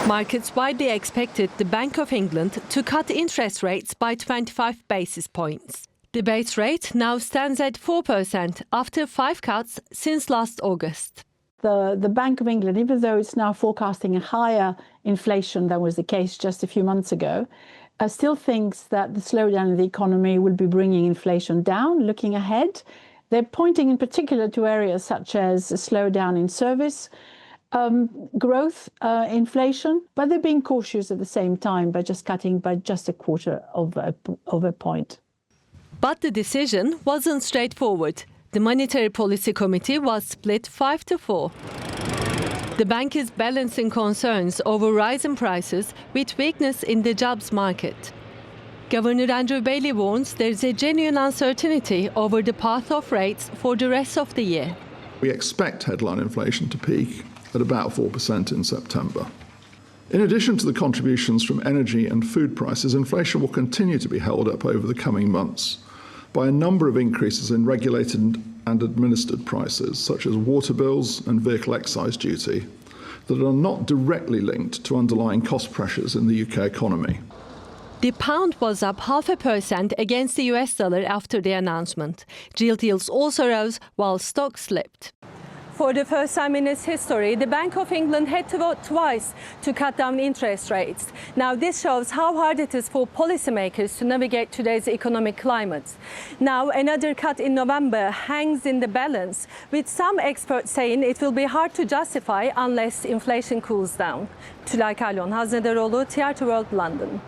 Markets widely expected the Bank of England to cut interest rates by 25 basis points. The base rate now stands at 4% after 5 cuts since last August. The Bank of England, even though it's now forecasting a higher inflation than was the case just a few months ago, still thinks that the slowdown in the economy will be bringing inflation down. Looking ahead, they're pointing in particular to areas such as a slowdown in service growth, inflation, but they're being cautious at the same time by just cutting by just a quarter of a point. But the decision wasn't straightforward. The Monetary Policy Committee was split 5-4. The bank is balancing concerns over rising prices with weakness in the jobs market. Governor Andrew Bailey warns there's a genuine uncertainty over the path of rates for the rest of the year. We expect headline inflation to peak at about 4% in September. In addition to the contributions from energy and food prices, inflation will continue to be held up over the coming months by a number of increases in regulated and administered prices, such as water bills and vehicle excise duty, that are not directly linked to underlying cost pressures in the UK economy. The pound was up 0.5% against the US dollar after the announcement. Gilt yields also rose while stocks slipped. For the first time in its history, the Bank of England had to vote twice to cut down interest rates. Now, this shows how hard it is for policymakers to navigate today's economic climate. Now, another cut in November hangs in the balance, with some experts saying it will be hard to justify unless inflation cools down. Tulay Kalyon Haznedaroglu, TRT World, London.